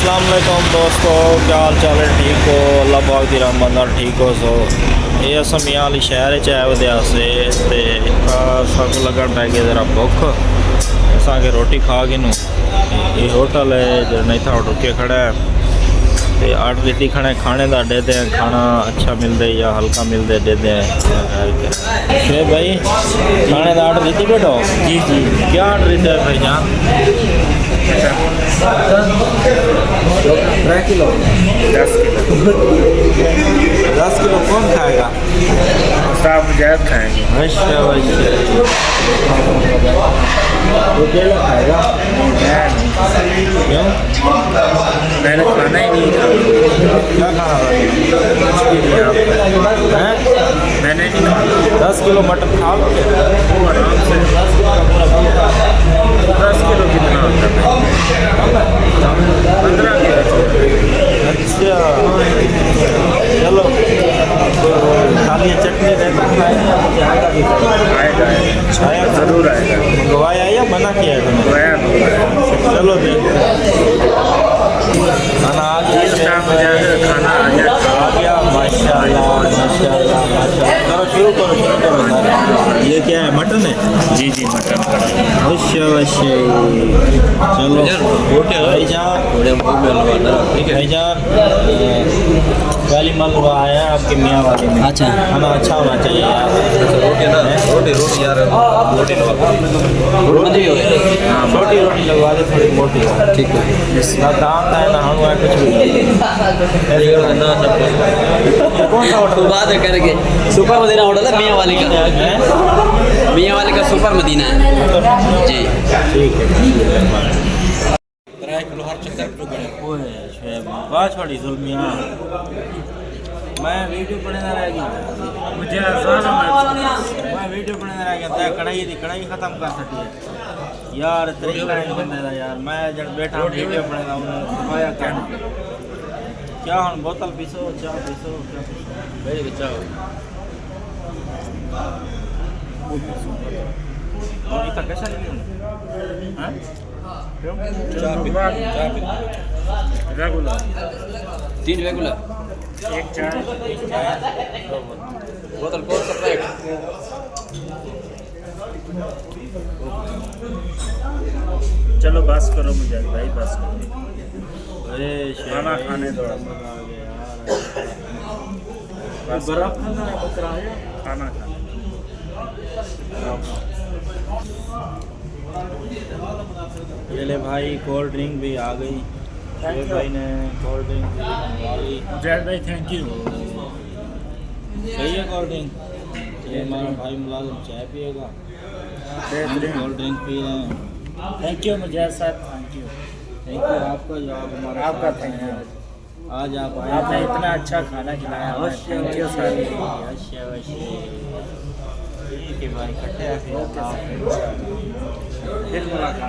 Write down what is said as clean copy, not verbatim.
अस्सलाम वालेकुम दोस्तों, क्या हाल चाल है? ठीक हो? अल्लाह पाक दी रहमत नाल ठीक हो। सो ये अस मियाँ वाली शहर च आए वदे आसे ते सब लगन पै गई ज़रा भुख। असांखे रोटी खा के नू ये होटल है जो नहीं था रुके खड़ा है ते आर्डर दी खड़े खाने का देते हैं। खाना अच्छा मिलता है या हल्का मिलता है देते हैं। शेख भाई खाने का आर्डर देती बेटो? जी जी। क्या आर्डर देते हैं भाईजान? 3 किलो 10 किलो 10 किलो कौन खाएगा? साहब जायद खाएंगे। अच्छा तो केला खाएगा? क्यों? मैंने खाना ही नहीं था। क्या खाना था? हैं? मैंने नहीं खाना। 10 किलो मटन खा लोगे? आराम से 10 किलो कितना होता है? 15 किलो। अच्छा चलो, तो खाली चटनी रहता खाएगा तो आएगा भी आएगा आया ज़रूर आएगा। मंगवाया या मना किया है तुमने? गया चलो देखते खाना आ गया। खाना आ गया माशाल्लाह माशाल्लाह माशाल्लाह। करो शुरू करो सारे। ये क्या है? मटन है? जी जी मटन कढ़ाई। अवश्य चलो भाईजान पहली मलबा आया आपके मियाँ वाले में। अच्छा खाना अच्छा होना चाहिए यार। रोटी यार रोटी हाँ छोटी रोटी लगवा दे, थोड़ी मोटी हो। ठीक है ना दाम था ना हम कुछ भी। कौन सा होटल? बात करके सुपर मदीना होटल है मियाँ वाली का। मियाँ वाली का सुपर मदीना है जी। ठीक है। वाह छोड़ी जुल्मिया, मैं वीडियो पढ़ने रह गया। मुझे आसान है। मैं वीडियो पढ़ने रह गया था। कढ़ाई ख़त्म कर सकती है यार। तरीका नहीं बंदे दा यार। मैं जब बैठा वीडियो पढ़ने हूँ क्या हम बोतल पीसो चाह पीसो और इतना कैसा नहीं है? रेगुलर 3 रेगुलर एक चाय बोतल कौन सा प्लेट? चलो बस करो मुझे भाई, बस करो। अरे खाना खाने दो। बर्फ खाना है बकरा है? खाना खाने ये ले भाई कोल्ड ड्रिंक भी आ गई। शेख भाई ने कोल्ड ड्रिंक भी मंगवा ली। जैद भाई थैंक यू। सही है कोल्ड ड्रिंक। ये हमारा भाई मुलाजिम चाय पिएगा, कोल्ड ड्रिंक पी रहे हैं। थैंक यू मुजैद साहब, थैंक यू। थैंक यू आपका जो आप हमारा आपका साथ थैंक हैं। यू। आज आप आए आपने हैं। इतना अच्छा खाना खिलाया हमें। Thank you sir. अवश्य ठीक है भाई, कट्टे फिर मुलाकात।